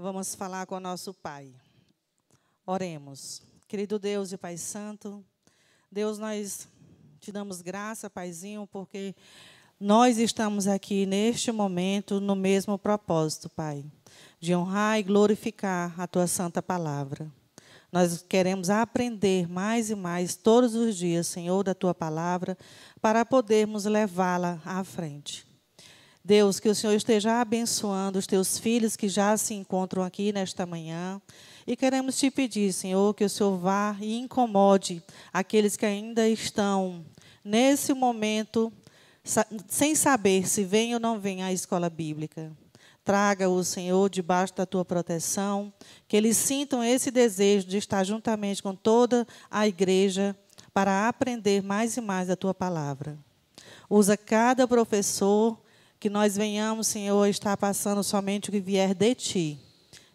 Vamos falar com o nosso Pai. Oremos. Querido Deus e Pai Santo, Deus, nós te damos graça, Paizinho, porque nós estamos aqui neste momento no mesmo propósito, Pai, de honrar e glorificar a Tua santa palavra. Nós queremos aprender mais e mais todos os dias, Senhor, da Tua palavra, para podermos levá-la à frente. Deus, que o Senhor esteja abençoando os Teus filhos que já se encontram aqui nesta manhã. E queremos te pedir, Senhor, que o Senhor vá e incomode aqueles que ainda estão, nesse momento, sem saber se vem ou não vem à escola bíblica. Traga-o, Senhor, debaixo da Tua proteção, que eles sintam esse desejo de estar juntamente com toda a igreja para aprender mais e mais a Tua palavra. Usa cada professor, que nós venhamos, Senhor, a estar passando somente o que vier de Ti.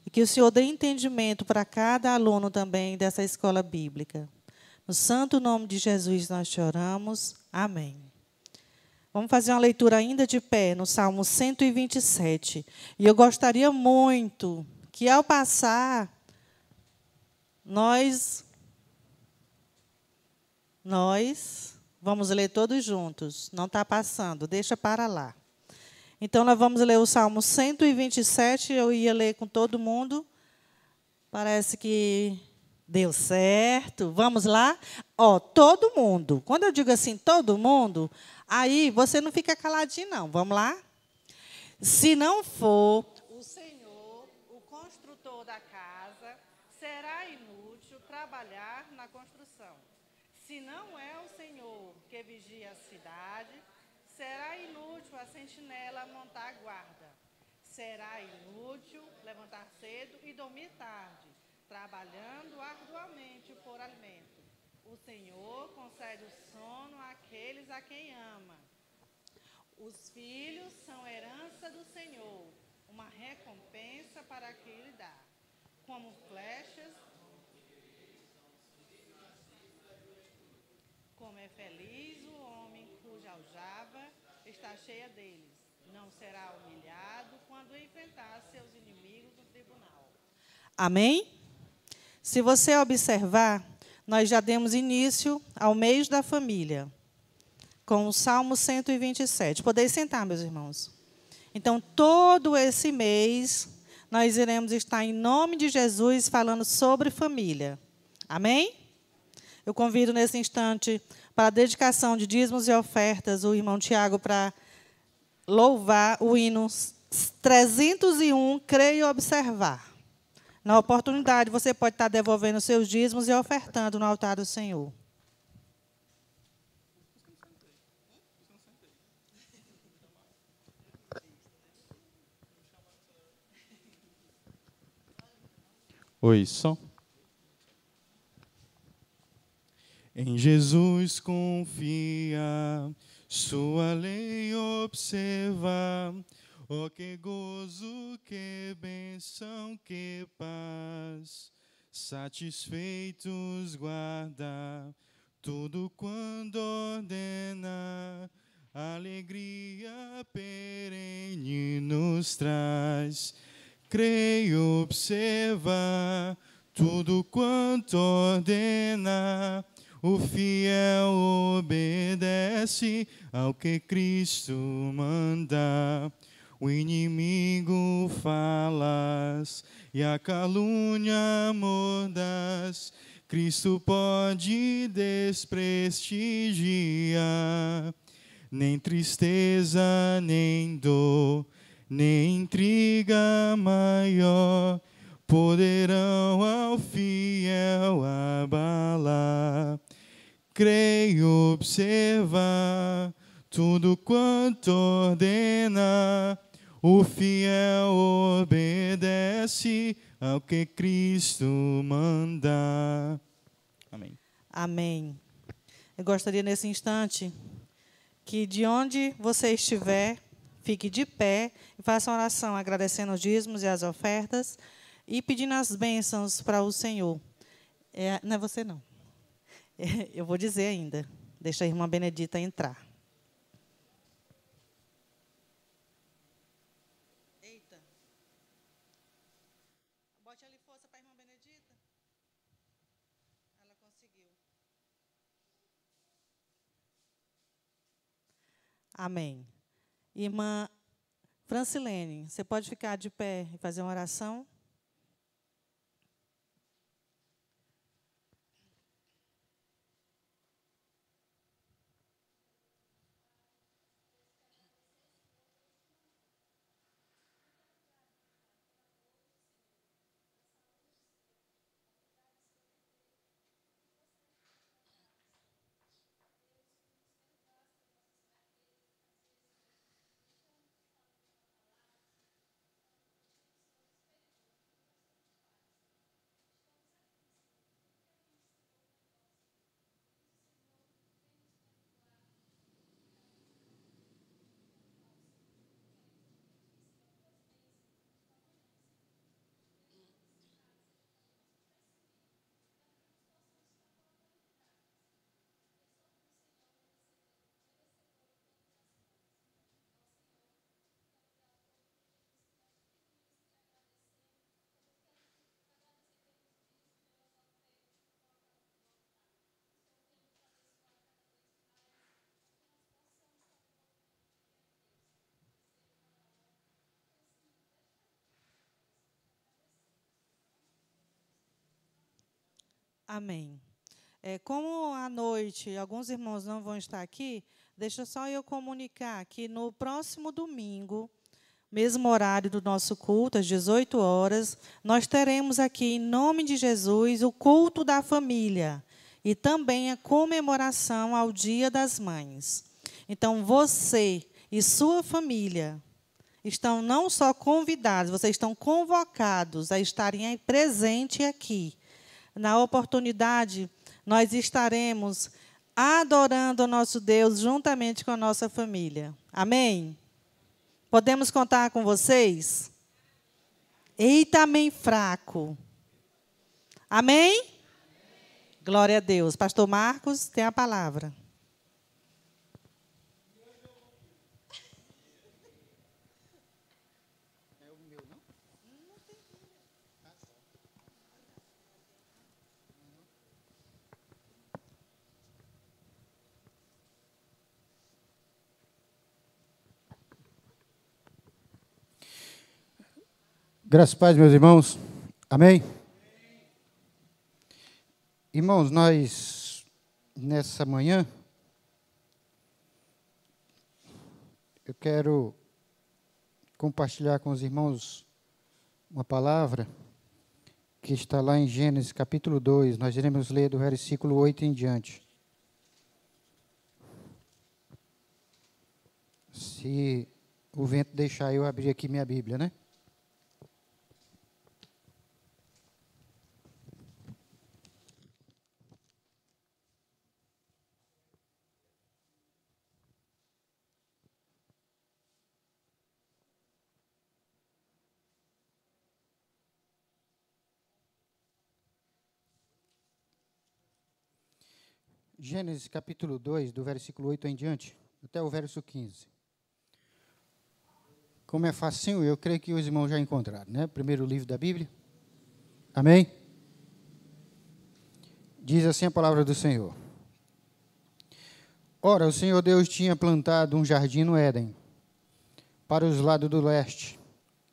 E que o Senhor dê entendimento para cada aluno também dessa escola bíblica. No santo nome de Jesus nós te oramos. Amém. Vamos fazer uma leitura ainda de pé no Salmo 127. E eu gostaria muito que, ao passar, nós vamos ler todos juntos. Não está passando, deixa para lá. Então, nós vamos ler o Salmo 127, eu ia ler com todo mundo. Parece que deu certo. Vamos lá? Todo mundo. Quando eu digo assim, todo mundo, aí você não fica caladinho, não. Vamos lá? Se não for o Senhor, o construtor da casa, será inútil trabalhar na construção. Se não é o Senhor que vigia a cidade, será inútil a sentinela montar guarda. Será inútil levantar cedo e dormir tarde, trabalhando arduamente por alimento. O Senhor concede o sono àqueles a quem ama. Os filhos são herança do Senhor, uma recompensa para quem lhe dá. Como flechas, como é feliz o homem cuja aljava está cheia deles. Não será humilhado quando enfrentar seus inimigos no tribunal. Amém? Se você observar, nós já demos início ao mês da família, com o Salmo 127. Podem sentar, meus irmãos. Então, todo esse mês, nós iremos estar, em nome de Jesus, falando sobre família. Amém? Eu convido, nesse instante, para a dedicação de dízimos e ofertas, o irmão Tiago para louvar o hino 301, Creio e Observar. Na oportunidade, você pode estar devolvendo seus dízimos e ofertando no altar do Senhor. Oi, som. Em Jesus confia, sua lei observa. Oh, que gozo, que bênção, que paz. Satisfeitos guarda tudo quando ordena. Alegria perene nos traz. Creio, observa tudo quanto ordena. O fiel obedece ao que Cristo manda. O inimigo falas e a calúnia mordas. Cristo pode desprestigiar. Nem tristeza, nem dor, nem intriga maior poderão ao fiel abalar. Creio, observa tudo quanto ordena. O fiel obedece ao que Cristo manda. Amém. Amém. Eu gostaria, nesse instante, que de onde você estiver, fique de pé e faça uma oração agradecendo os dízimos e as ofertas e pedindo as bênçãos para o Senhor. Não é você, não. Eu vou dizer ainda. Deixa a irmã Benedita entrar. Eita. Bote ali força para a irmã Benedita. Ela conseguiu. Amém. Irmã Francilene, você pode ficar de pé e fazer uma oração? Amém. Como à noite alguns irmãos não vão estar aqui, deixa só eu comunicar que no próximo domingo, mesmo horário do nosso culto, às 18 horas, nós teremos aqui, em nome de Jesus, o culto da família e também a comemoração ao Dia das Mães. Então, você e sua família estão não só convidados, vocês estão convocados a estarem presentes aqui. Na oportunidade, nós estaremos adorando o nosso Deus juntamente com a nossa família. Amém? Podemos contar com vocês? Eita, amém fraco. Amém? Amém? Glória a Deus. Pastor Marcos, tem a palavra. Graças a Deus, meus irmãos. Amém? Irmãos, nós, nessa manhã, eu quero compartilhar com os irmãos uma palavra que está lá em Gênesis, capítulo 2. Nós iremos ler do versículo 8 em diante. Se o vento deixar eu abrir aqui minha Bíblia, né? Gênesis capítulo 2, do versículo 8 em diante, até o verso 15. Como é facinho, eu creio que os irmãos já encontraram, né? Primeiro livro da Bíblia. Amém? Diz assim a palavra do Senhor. Ora, o Senhor Deus tinha plantado um jardim no Éden, para os lados do leste,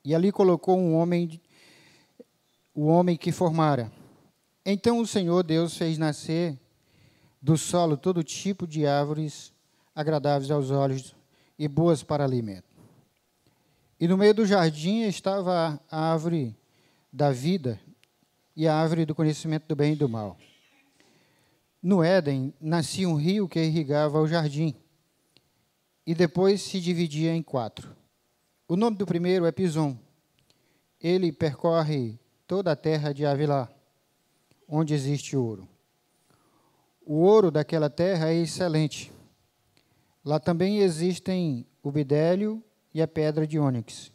e ali colocou o homem que formara. Então o Senhor Deus fez nascer do solo todo tipo de árvores agradáveis aos olhos e boas para alimento. E no meio do jardim estava a árvore da vida e a árvore do conhecimento do bem e do mal. No Éden nascia um rio que irrigava o jardim e depois se dividia em 4. O nome do primeiro é Pison. Ele percorre toda a terra de Havilá, onde existe ouro. O ouro daquela terra é excelente. Lá também existem o bidélio e a pedra de ônix.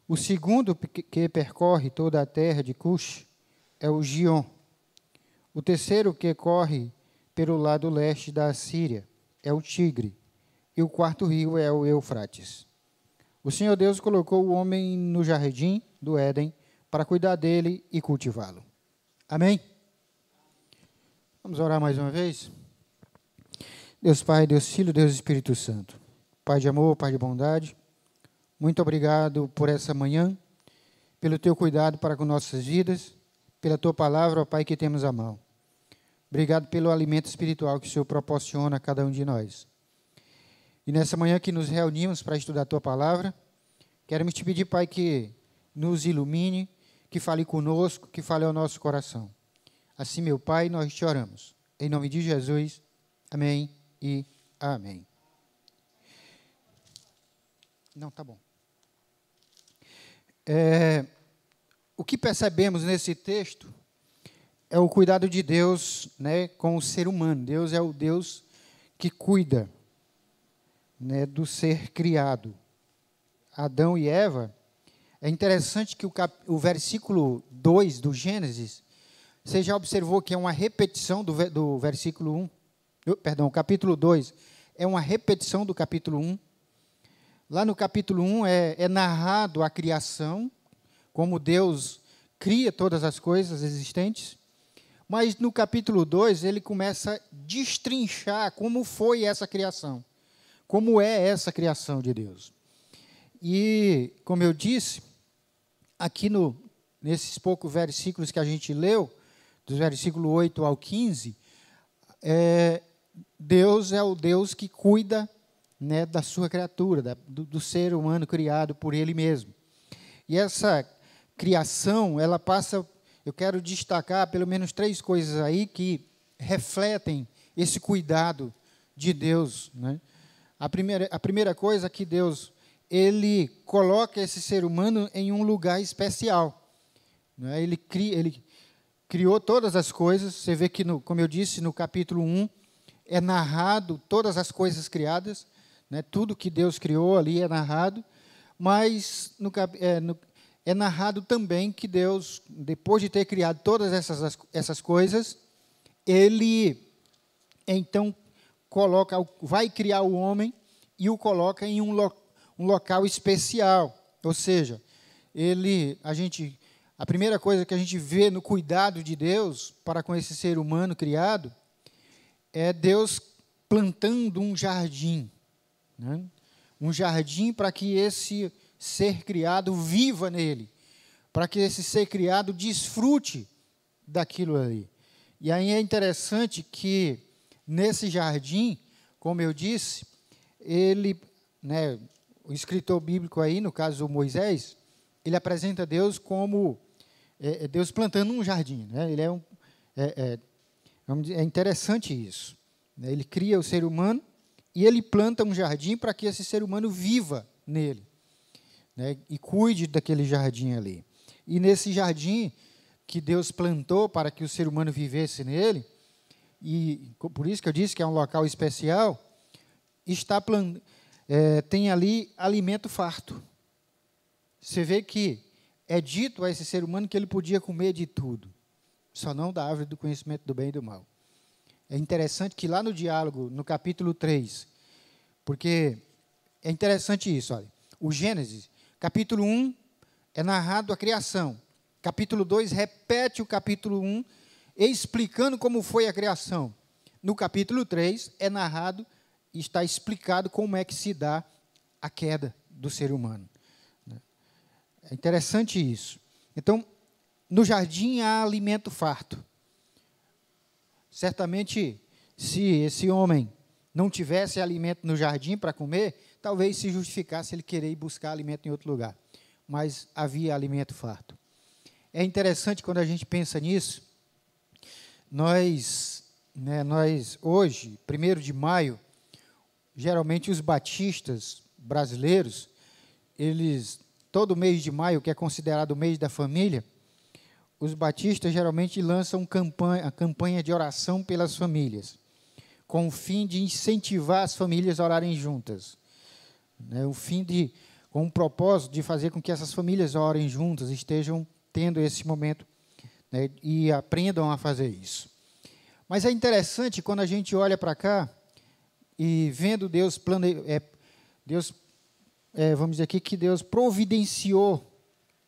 O segundo que percorre toda a terra de Cush é o Gion. O terceiro que corre pelo lado leste da Assíria é o Tigre. E o quarto rio é o Eufrates. O Senhor Deus colocou o homem no jardim do Éden para cuidar dele e cultivá-lo. Amém? Vamos orar mais uma vez? Deus Pai, Deus Filho, Deus Espírito Santo. Pai de amor, Pai de bondade, muito obrigado por essa manhã, pelo teu cuidado para com nossas vidas, pela tua palavra, ó Pai, que temos à mão. Obrigado pelo alimento espiritual que o Senhor proporciona a cada um de nós. E nessa manhã que nos reunimos para estudar a tua palavra, queremos te pedir, Pai, que nos ilumine, que fale conosco, que fale ao nosso coração. Assim, meu Pai, nós te oramos. Em nome de Jesus, amém e amém. Não, tá bom. O que percebemos nesse texto é o cuidado de Deus, né, com o ser humano. Deus é o Deus que cuida, né, do ser criado. Adão e Eva, é interessante que o versículo 2 do Gênesis, você já observou que é uma repetição do versículo 1, perdão, o capítulo 2, é uma repetição do capítulo 1. Lá no capítulo 1 é narrado a criação, como Deus cria todas as coisas existentes, mas no capítulo 2 ele começa a destrinchar como foi essa criação, como é essa criação de Deus. E, como eu disse, aqui nesses poucos versículos que a gente leu, dos versículos 8 ao 15, Deus é o Deus que cuida, né, da sua criatura, do ser humano criado por Ele mesmo. E essa criação, ela passa, eu quero destacar pelo menos 3 coisas aí que refletem esse cuidado de Deus, né? A primeira coisa é que Deus, Ele coloca esse ser humano em um lugar especial, né? Ele criou todas as coisas. Você vê que, como eu disse, no capítulo 1, é narrado todas as coisas criadas, né? Tudo que Deus criou ali é narrado, mas é narrado também que Deus, depois de ter criado todas essas coisas, Ele, então, vai criar o homem e o coloca em um local especial. Ou seja, a primeira coisa que a gente vê no cuidado de Deus para com esse ser humano criado é Deus plantando um jardim, né? Um jardim para que esse ser criado viva nele, para que esse ser criado desfrute daquilo ali. E aí é interessante que nesse jardim, como eu disse, né, o escritor bíblico aí, no caso Moisés, ele apresenta Deus como Deus plantando um jardim, né? Ele vamos dizer, é interessante isso, né? Ele cria o ser humano e ele planta um jardim para que esse ser humano viva nele, né, e cuide daquele jardim ali. E nesse jardim que Deus plantou para que o ser humano vivesse nele, e por isso que eu disse que é um local especial, tem ali alimento farto. Você vê que é dito a esse ser humano que ele podia comer de tudo, só não da árvore do conhecimento do bem e do mal. É interessante que lá no diálogo, no capítulo 3, porque é interessante isso, olha, o Gênesis, capítulo 1, é narrado a criação. Capítulo 2 repete o capítulo 1, explicando como foi a criação. No capítulo 3 é narrado e está explicado como é que se dá a queda do ser humano. É interessante isso. Então, no jardim há alimento farto. Certamente, se esse homem não tivesse alimento no jardim para comer, talvez se justificasse ele querer ir buscar alimento em outro lugar. Mas havia alimento farto. É interessante quando a gente pensa nisso. Nós hoje, 1º de maio, geralmente os batistas brasileiros, todo mês de maio, que é considerado o mês da família, os batistas geralmente lançam a campanha de oração pelas famílias, com o fim de incentivar as famílias a orarem juntas, né? Com o propósito de fazer com que essas famílias orem juntas, estejam tendo esse momento, né, e aprendam a fazer isso. Mas é interessante quando a gente olha para cá e vendo vamos dizer aqui que Deus providenciou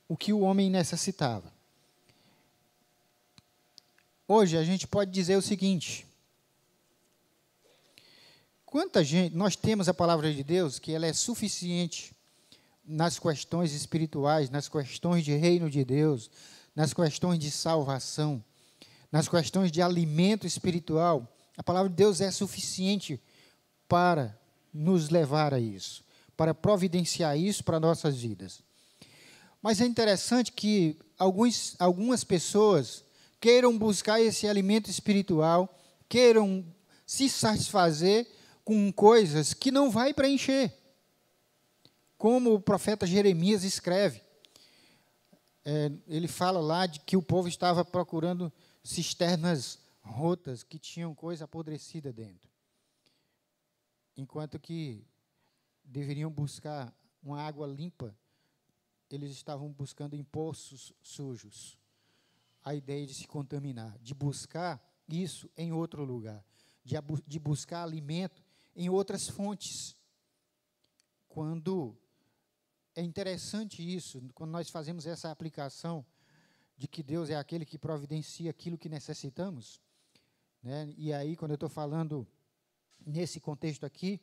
o que o homem necessitava. Hoje a gente pode dizer o seguinte: quanta gente, nós temos a palavra de Deus, que ela é suficiente nas questões espirituais, nas questões de reino de Deus, nas questões de salvação, nas questões de alimento espiritual. A palavra de Deus é suficiente para nos levar a isso, para providenciar isso para nossas vidas. Mas é interessante que algumas pessoas queiram buscar esse alimento espiritual, queiram se satisfazer com coisas que não vai preencher. Como o profeta Jeremias escreve. Ele fala lá de que o povo estava procurando cisternas rotas, que tinham coisa apodrecida dentro. Enquanto que deveriam buscar uma água limpa, eles estavam buscando em poços sujos. A ideia de se contaminar, de buscar isso em outro lugar, de buscar alimento em outras fontes. Quando é interessante isso, quando nós fazemos essa aplicação de que Deus é aquele que providencia aquilo que necessitamos, né? E aí, quando eu estou falando nesse contexto aqui,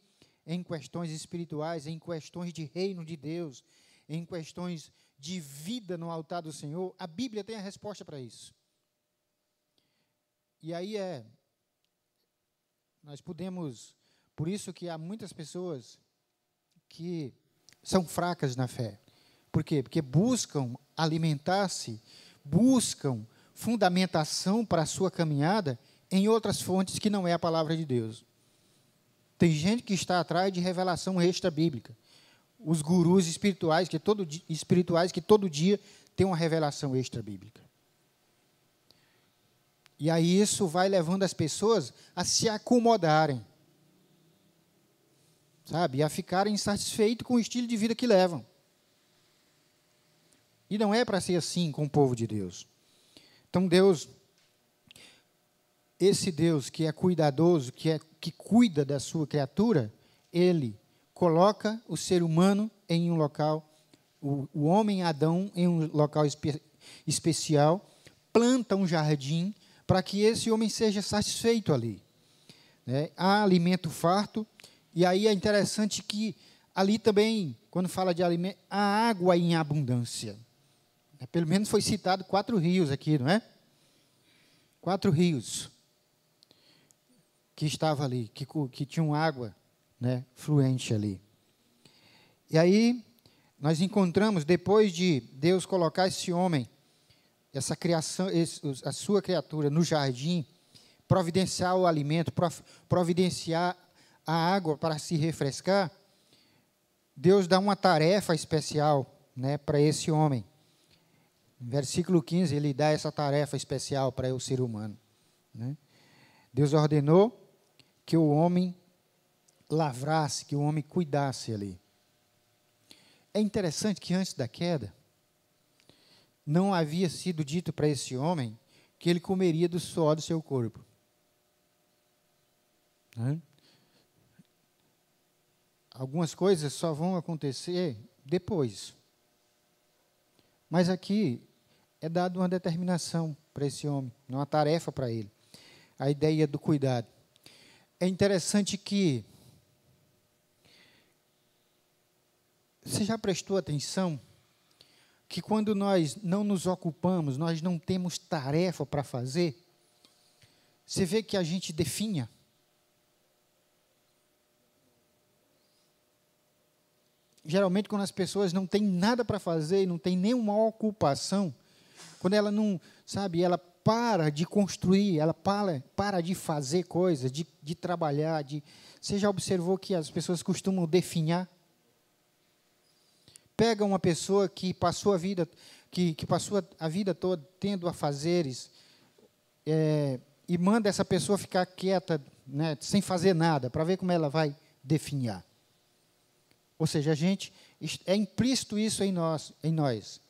em questões espirituais, em questões de reino de Deus, em questões de vida no altar do Senhor, a Bíblia tem a resposta para isso. E aí nós podemos, por isso que há muitas pessoas que são fracas na fé. Por quê? Porque buscam alimentar-se, buscam fundamentação para a sua caminhada em outras fontes que não é a palavra de Deus. Tem gente que está atrás de revelação extra-bíblica. Os gurus espirituais que todo dia têm uma revelação extra-bíblica. E aí isso vai levando as pessoas a se acomodarem, sabe? A ficarem insatisfeitos com o estilo de vida que levam. E não é para ser assim com o povo de Deus. Então Deus, esse Deus que é cuidadoso, que cuida da sua criatura, Ele coloca o ser humano em um local, o homem Adão em um local especial, planta um jardim para que esse homem seja satisfeito ali. Né? Há alimento farto, e aí é interessante que ali também, quando fala de alimento, há água em abundância. Pelo menos foi citado 4 rios aqui, não é? 4 rios que estavam ali, que tinham água, né, fluente ali. E aí, nós encontramos, depois de Deus colocar esse homem, essa criação, a sua criatura no jardim, providenciar o alimento, providenciar a água para se refrescar, Deus dá uma tarefa especial, né, para esse homem. No versículo 15, ele dá essa tarefa especial para o ser humano. Né? Deus ordenou que o homem lavrasse, que o homem cuidasse ali. É interessante que antes da queda, não havia sido dito para esse homem que ele comeria do suor do seu corpo. Né? Algumas coisas só vão acontecer depois. Mas aqui é dado uma determinação para esse homem, uma tarefa para ele. A ideia do cuidado. É interessante que você já prestou atenção que quando nós não nos ocupamos, nós não temos tarefa para fazer, você vê que a gente definha. Geralmente, quando as pessoas não têm nada para fazer, não têm nenhuma ocupação, quando ela não, sabe, ela para de construir, ela para de fazer coisas, de trabalhar, você já observou que as pessoas costumam definhar? Pega uma pessoa que passou a vida, que passou a vida toda tendo afazeres, e manda essa pessoa ficar quieta, né, sem fazer nada, para ver como ela vai definhar. Ou seja, é implícito isso em nós.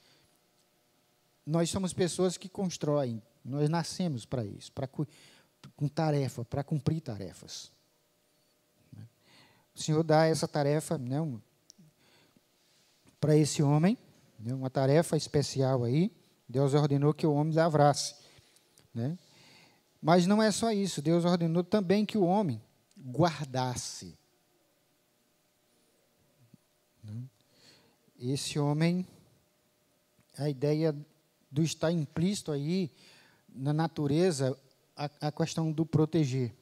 Nós somos pessoas que constroem, nós nascemos para isso, com tarefa, para cumprir tarefas. O Senhor dá essa tarefa, né, para esse homem, né? Uma tarefa especial aí. Deus ordenou que o homem lavrasse, né? Mas não é só isso. Deus ordenou também que o homem guardasse. Esse homem, a ideia do estar implícito aí na natureza, a questão do proteger,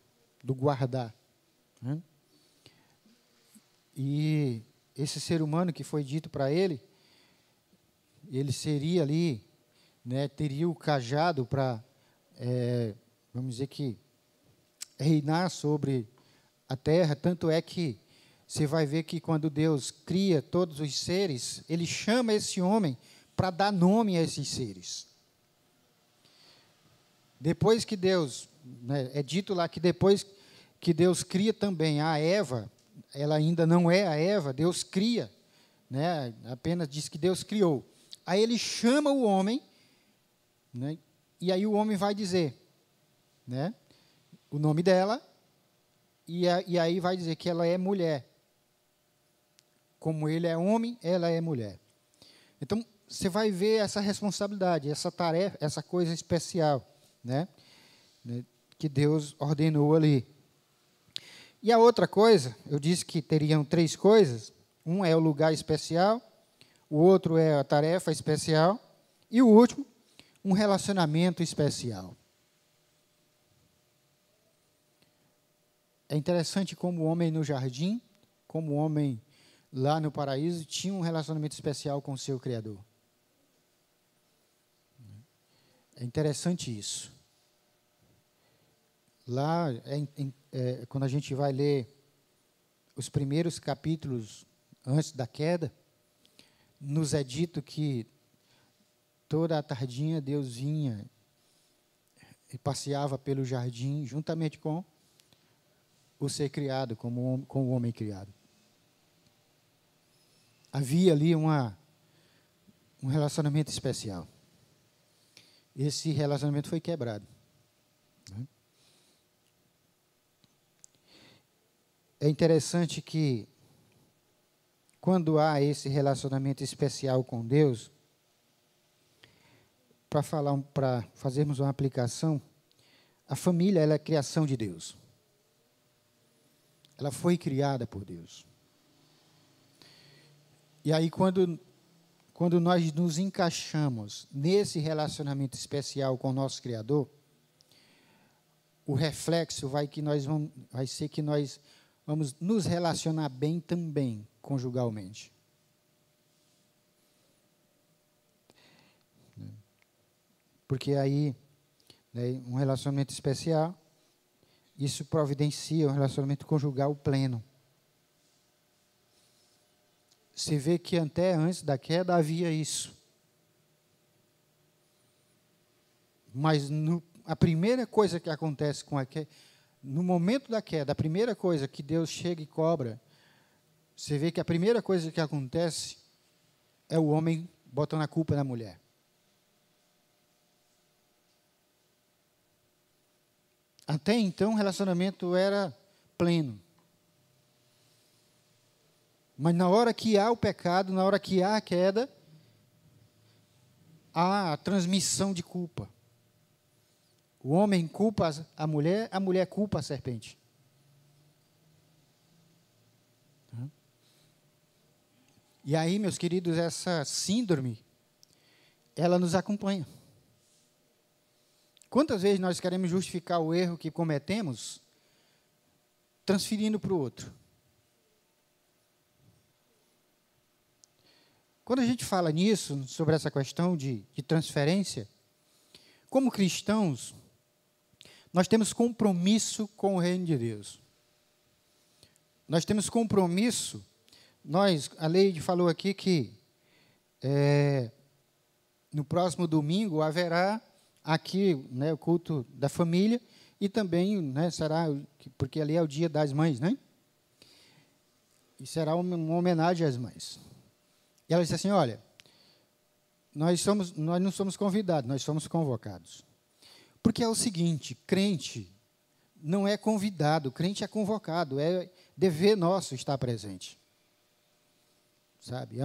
do guardar, né? E esse ser humano que foi dito para ele, ele seria ali, né, teria o cajado para, vamos dizer que, reinar sobre a terra. Tanto é que você vai ver que quando Deus cria todos os seres, Ele chama esse homem para dar nome a esses seres. Depois que Deus, né, é dito lá que depois que Deus cria também a Eva, ela ainda não é a Eva, Deus cria, né, apenas diz que Deus criou. Aí Ele chama o homem, né, e aí o homem vai dizer, né, o nome dela, e aí vai dizer que ela é mulher. Como ele é homem, ela é mulher. Então, você vai ver essa responsabilidade, essa tarefa, essa coisa especial, né, que Deus ordenou ali. E a outra coisa, eu disse que teriam 3 coisas. Um é o lugar especial, o outro é a tarefa especial, e o último, um relacionamento especial. É interessante como o homem no jardim, como o homem lá no paraíso, tinha um relacionamento especial com o seu Criador. É interessante isso. Lá, quando a gente vai ler os primeiros capítulos antes da queda, nos é dito que toda a tardinha Deus vinha e passeava pelo jardim juntamente com o ser criado, com o homem criado. Havia ali um relacionamento especial. Esse relacionamento foi quebrado, né? É interessante que, quando há esse relacionamento especial com Deus, para fazermos uma aplicação, a família, ela é a criação de Deus. Ela foi criada por Deus. E aí, quando nós nos encaixamos nesse relacionamento especial com o nosso Criador, o reflexo vai ser que nós vamos nos relacionar bem também, conjugalmente. Porque aí, né, um relacionamento especial, isso providencia um relacionamento conjugal pleno. Você vê que até antes da queda havia isso. Mas a primeira coisa que acontece com a queda, no momento da queda, a primeira coisa que Deus chega e cobra, você vê que a primeira coisa que acontece é o homem botando a culpa na mulher. Até então o relacionamento era pleno. Mas na hora que há o pecado, na hora que há a queda, há a transmissão de culpa. O homem culpa a mulher culpa a serpente. E aí, meus queridos, essa síndrome, ela nos acompanha. Quantas vezes nós queremos justificar o erro que cometemos, transferindo para o outro? Quando a gente fala nisso, sobre essa questão de transferência, como cristãos, nós temos compromisso com o reino de Deus. Nós temos compromisso, a Leide falou aqui que no próximo domingo haverá aqui, né, o culto da família, e também, né, será, porque ali é o Dia das Mães, né? E será uma homenagem às mães. E ela disse assim, olha, nós não somos convidados, nós somos convocados. Porque é o seguinte, crente não é convidado, crente é convocado, é dever nosso estar presente. Sabe?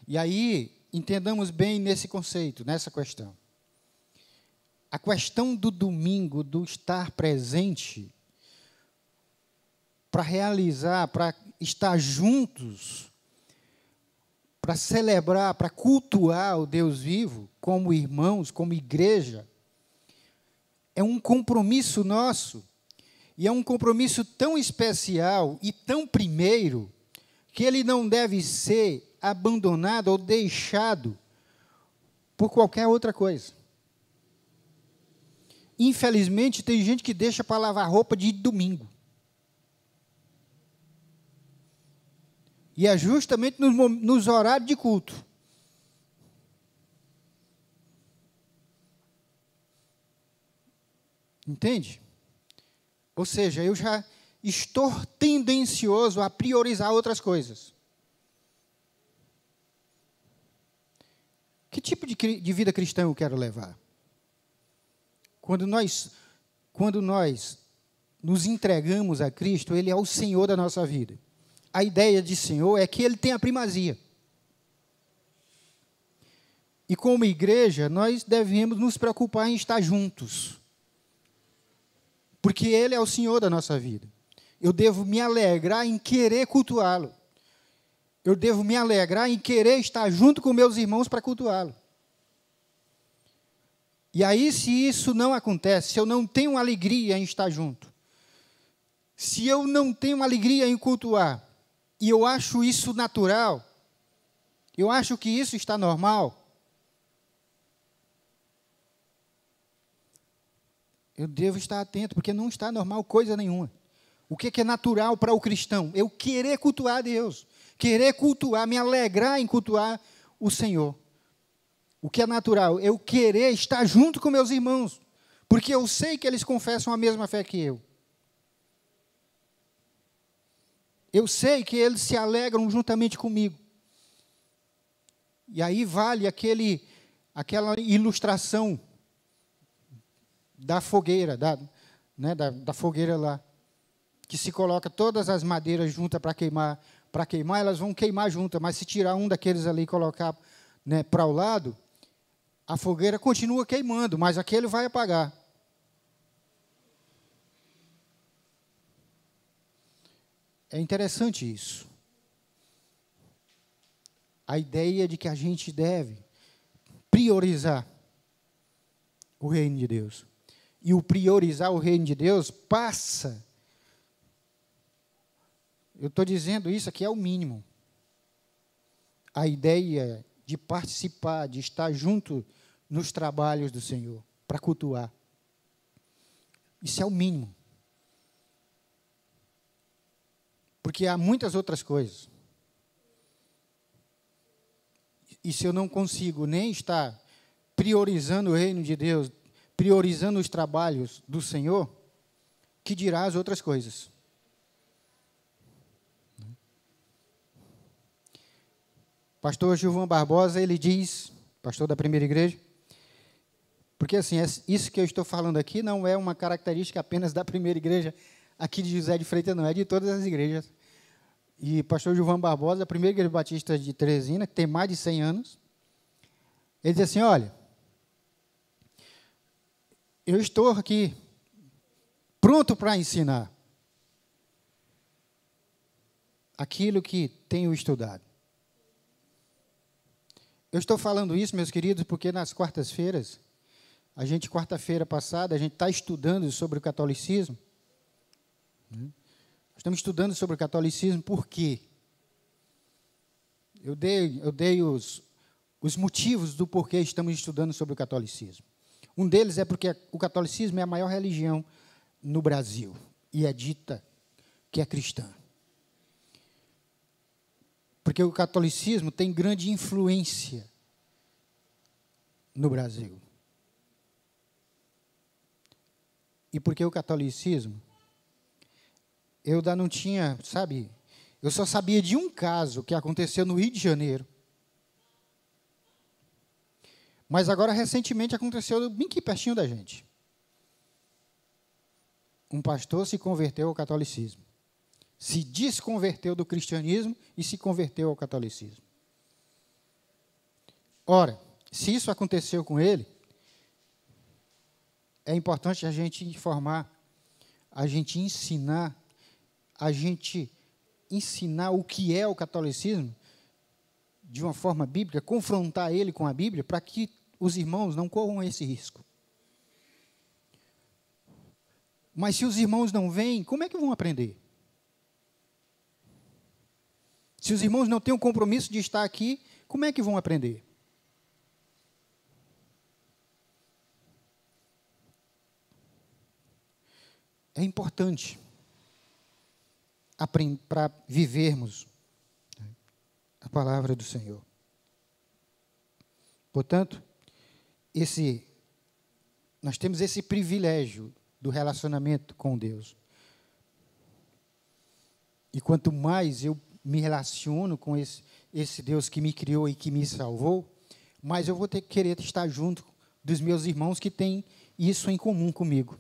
E aí, entendamos bem nesse conceito, nessa questão. A questão do domingo, do estar presente, para realizar, para estar juntos, para celebrar, para cultuar o Deus vivo, como irmãos, como igreja, é um compromisso nosso, e é um compromisso tão especial e tão primeiro, que ele não deve ser abandonado ou deixado por qualquer outra coisa. Infelizmente, tem gente que deixa para lavar roupa de domingo. E é justamente nos horários de culto. Entende? Ou seja, eu já estou tendencioso a priorizar outras coisas. Que tipo de vida cristã eu quero levar? Quando nós nos entregamos a Cristo, Ele é o Senhor da nossa vida. A ideia de Senhor é que Ele tem a primazia. E como igreja, nós devemos nos preocupar em estar juntos. Porque Ele é o Senhor da nossa vida. Eu devo me alegrar em querer cultuá-lo. Eu devo me alegrar em querer estar junto com meus irmãos para cultuá-lo. E aí, se isso não acontece, se eu não tenho alegria em estar junto, se eu não tenho alegria em cultuar, e eu acho isso natural, eu acho que isso está normal, eu devo estar atento, porque não está normal coisa nenhuma. O que é natural para o cristão? Eu querer cultuar a Deus, querer cultuar, me alegrar em cultuar o Senhor. O que é natural? Eu querer estar junto com meus irmãos, porque eu sei que eles confessam a mesma fé que eu. Eu sei que eles se alegram juntamente comigo. E aí vale aquela ilustração da fogueira, da fogueira lá, que se coloca todas as madeiras juntas para queimar, elas vão queimar juntas, mas se tirar um daqueles ali e colocar, para o lado, a fogueira continua queimando, mas aquele vai apagar. É interessante isso. A ideia de que a gente deve priorizar o reino de Deus. E o priorizar o reino de Deus passa. Eu estou dizendo isso aqui é o mínimo. A ideia de participar, de estar junto nos trabalhos do Senhor, para cultuar. Isso é o mínimo. Porque há muitas outras coisas. E se eu não consigo nem estar priorizando o reino de Deus, priorizando os trabalhos do Senhor, que dirá as outras coisas? Pastor Gilvan Barbosa, ele diz, pastor da primeira igreja, porque assim, isso que eu estou falando aqui não é uma característica apenas da primeira igreja aqui de José de Freitas, não, é de todas as igrejas. E pastor Gilvan Barbosa, a primeira igreja batista de Teresina, que tem mais de 100 anos, ele diz assim, olha, eu estou aqui pronto para ensinar aquilo que tenho estudado. Eu estou falando isso, meus queridos, porque nas quartas-feiras, quarta-feira passada, a gente está estudando sobre o catolicismo. Estamos estudando sobre o catolicismo, por quê? Eu dei os motivos do porquê estamos estudando sobre o catolicismo. Um deles é porque o catolicismo é a maior religião no Brasil, e é dita que é cristã. Porque o catolicismo tem grande influência no Brasil. E porque o catolicismo, eu ainda não tinha, eu só sabia de um caso que aconteceu no Rio de Janeiro. Mas agora, recentemente, aconteceu bem aqui pertinho da gente. Um pastor se converteu ao catolicismo. Se desconverteu do cristianismo e se converteu ao catolicismo. Ora, se isso aconteceu com ele, é importante a gente informar, a gente ensinar o que é o catolicismo de uma forma bíblica, confrontar ele com a Bíblia, para que os irmãos não corram esse risco. Mas se os irmãos não vêm, como é que vão aprender? Se os irmãos não têm o compromisso de estar aqui, como é que vão aprender? É importante para vivermos a palavra do Senhor. Portanto, nós temos esse privilégio do relacionamento com Deus. E quanto mais eu me relaciono com esse Deus que me criou e que me salvou, mais eu vou querer estar junto dos meus irmãos que têm isso em comum comigo.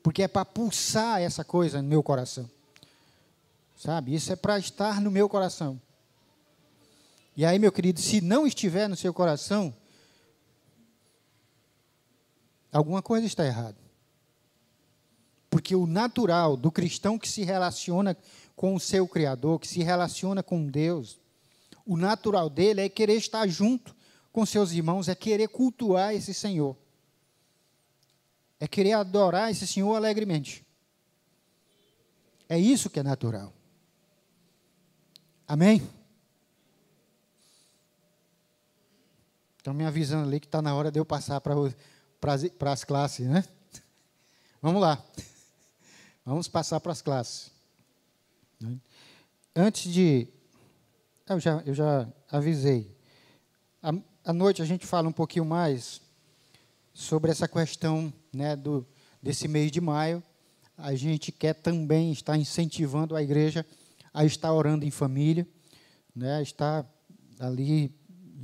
Porque é para pulsar essa coisa no meu coração. Sabe? Isso é para estar no meu coração. E aí, meu querido, se não estiver no seu coração, alguma coisa está errada. Porque o natural do cristão que se relaciona com o seu Criador, que se relaciona com Deus, o natural dele é querer estar junto com seus irmãos, é querer cultuar esse Senhor. É querer adorar esse Senhor alegremente. É isso que é natural. Amém? Estão me avisando ali que está na hora de eu passar para as classes, né? Vamos lá. Vamos passar para as classes. Antes de... Eu já avisei. À noite a gente fala um pouquinho mais sobre essa questão, né, desse mês de maio. A gente quer também estar incentivando a igreja a estar orando em família, né, estar ali,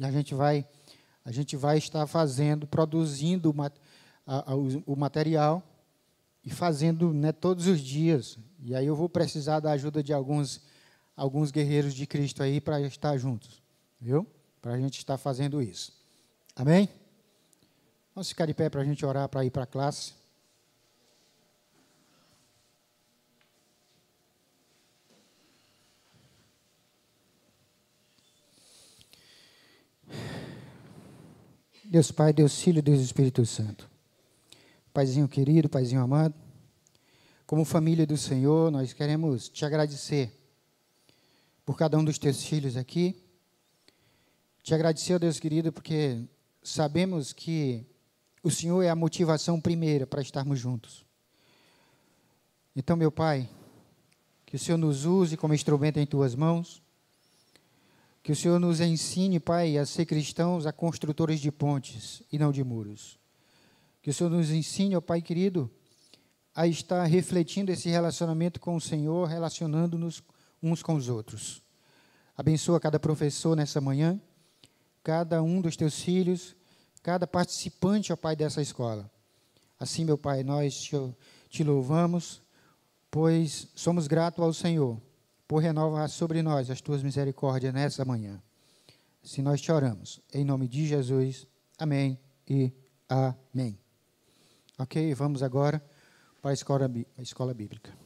a gente vai estar produzindo o material e fazendo, né, todos os dias. E aí eu vou precisar da ajuda de alguns guerreiros de Cristo aí para estar juntos, viu? Para a gente estar fazendo isso. Amém? Vamos ficar de pé para a gente orar para ir para a classe. Deus Pai, Deus Filho, Deus Espírito Santo. Paizinho querido, Paizinho amado, como família do Senhor, nós queremos te agradecer por cada um dos teus filhos aqui. Te agradecer, ó Deus querido, porque sabemos que o Senhor é a motivação primeira para estarmos juntos. Então, meu Pai, que o Senhor nos use como instrumento em tuas mãos, que o Senhor nos ensine, Pai, a ser cristãos, a construtores de pontes e não de muros. Que o Senhor nos ensine, ó Pai querido, a estar refletindo esse relacionamento com o Senhor, relacionando-nos uns com os outros. Abençoa cada professor nessa manhã, cada um dos teus filhos, cada participante, ó Pai, dessa escola. Assim, meu Pai, nós te louvamos, pois somos gratos ao Senhor por renovar sobre nós as tuas misericórdias nessa manhã. Se nós te oramos, em nome de Jesus, amém e amém. Ok, vamos agora para a escola bíblica.